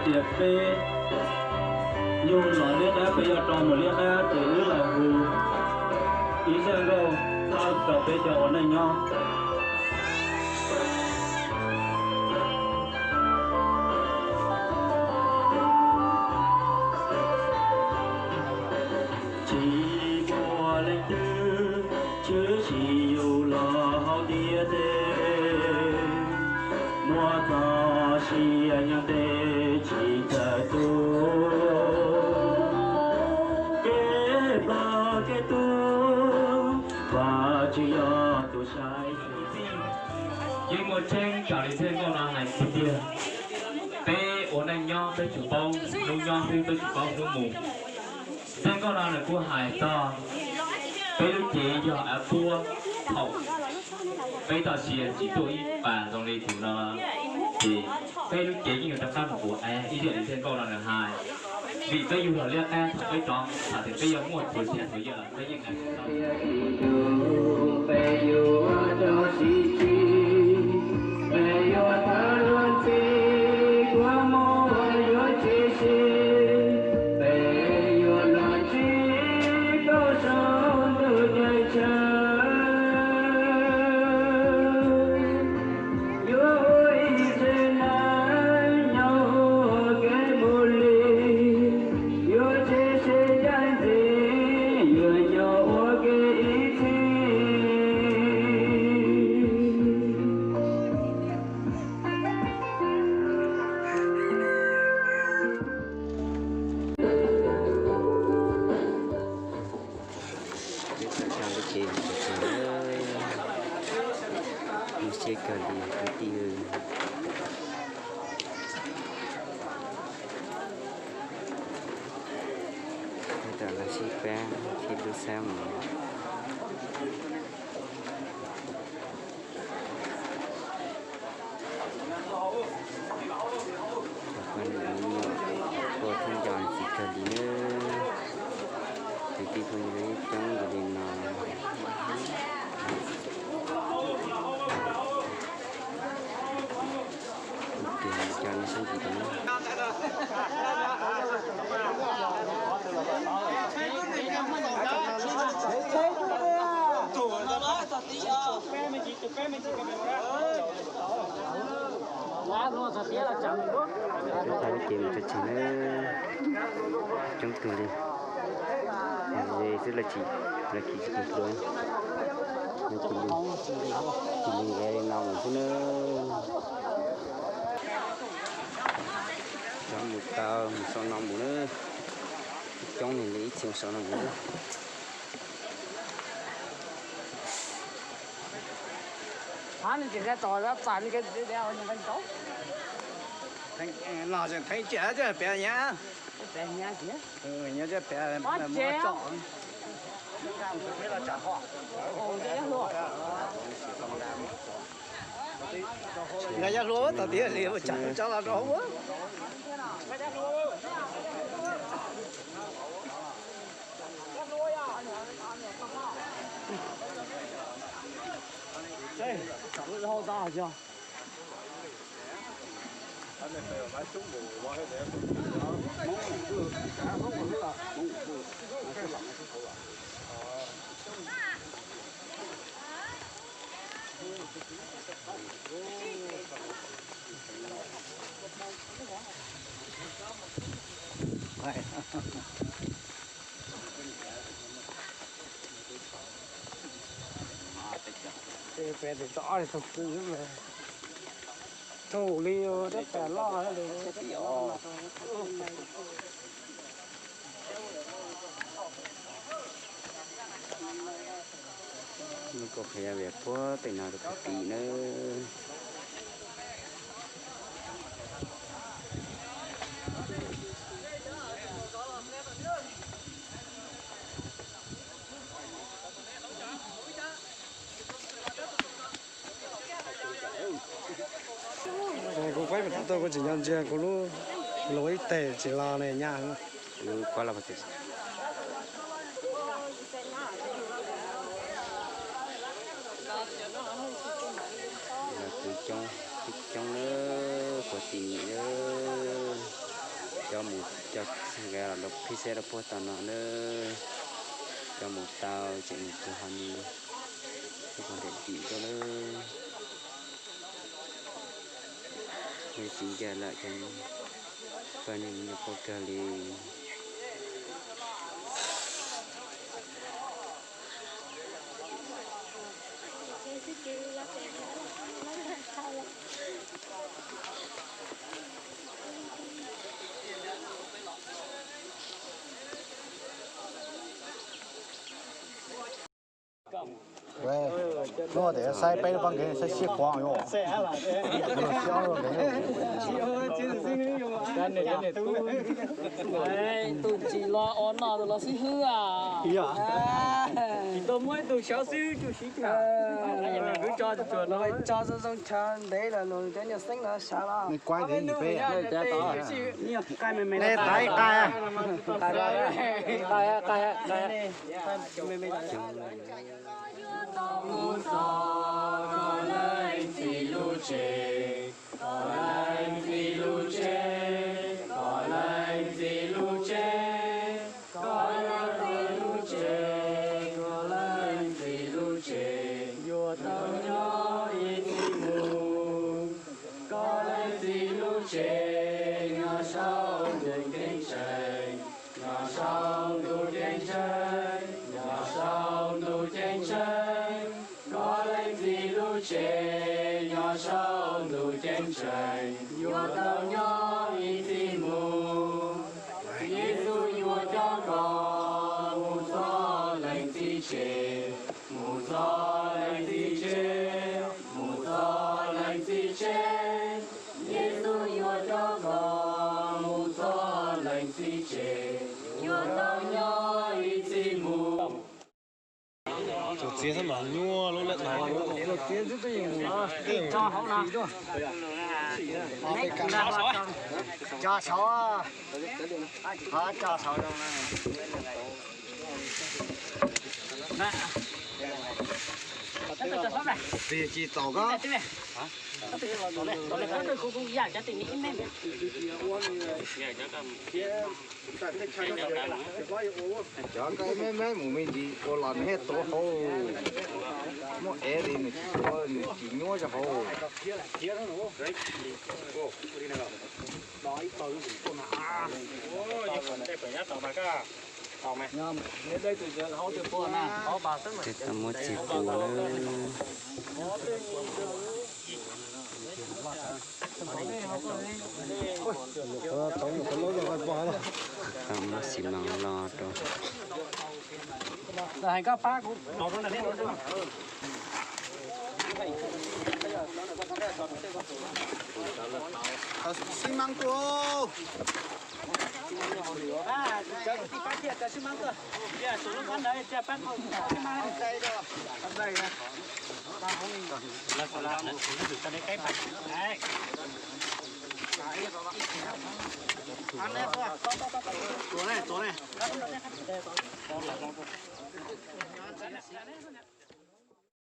tiệp phê dù nó liếc á bây giờ tròn một liếc á từ lứa là hù ý ra đâu sao trò phê cho ổn này nhau chỉ mùa lên tư chứ chỉ dù lo hao tia tê mùa thọ chỉ anh tê chỉ chờ tu kế ba kế tu và chỉ do tu sai nhưng một trên cả đi trên con nào này kia bé ổn anh nhau bé chủ bông nông nhau bé chủ bông nông mù trên con nào này cua hải to bé lúc chị do ở cua hậu bé tao chỉ tuổi bà trong đây thì nó thì bé lúc chị như người ta phát một của ý chuyện trên con nào là hai vì bây giờ liên quan với tròn thì bây giờ một buổi chiều bây giờ bây giờ Cái kiếm cho chị nó trong từng đi rất là chị chỉ cần luôn nó chỉ mình cái nào mà chứ nó trong một tao một số năm nữa trong này lấy tiền số năm nữa hắn chỉ cái tỏi đó tàn cái đeo như bánh tấu nó sẽ thấy trẻ chứ bé nhá bé nhá chứ nhá chứ bé mà chọn thế là trả họ thế luôn người ta lúa tao tía liền mà chẳng cho là rõ quá đây cái hậu ta chưa anh này phải máy trúng bù bỏ hết để cái bé thì rõ thì thực sự rất là thủ liêu rất là lo đấy nó có phải việc quá từ nào được tí nữa cũng quay mà tôi có chỉ nhận ra có lúc lối tệ chỉ là này nhà quá là phải từ trong nữa của tỷ nữa cho một cho cái là độc phi xe độc po tao nó nữa cho một tao chỉ một cái hành còn để chỉ cho nó người chỉ ra lại cho và những nhập vào cà lì喂，我这晒背的帮给晒洗光哟，晒了，香了给。tôi chỉ lo on nó là sĩ hư à. Tôi mới tôi xóa xíu chú sĩ cả. Cứ cho chuột nó cho xong chân đấy là nó cái nhà xanh nó xả là. 你乖点，你背啊。 cái mày này tay cài à. Mùa gió có lên phi lưu chê, có lên phi lưu chê, có lên phi lưu chê, có lên phi lưu chê, có lên phi lưu chê, vừa tao nhỏ ít mù, có lên phi lưu chê, nhỏ sông đừng kinh trời, nhỏ sông đủ kinh trời, nhỏ sông đủ kinh trời. Có lên vì lưu chê, nhỏ sông đủ trên trời, nhua tao nhỏ ý thì mù. Giê-xu nhua cho con, mù gió lên thì chê, mù gió lên thì chê, mù gió lên thì chê. Giê-xu nhua cho con, mù gió lên thì chê, nhua tao nhỏ ý thì mù.就接上嘛，牛了来来。接着这样炸好了。加潮啊！他加潮了呢。别去找个。chọn cái mấy mùa mình đi có làm hết tổ hậu mua é đi mình chỉ nhua cho hậu cái tao muốn chỉ của nó tao muốn xì măng lo đó là hành các bác cũng xi măng cô à cho đi phát hiện cho xi măng cơ giờ số lượng ăn đấy cho bác không xi măng đây đâu đây nè ta không là nó được cho đấy cái bạch đấy ăn đấy thôi chỗ này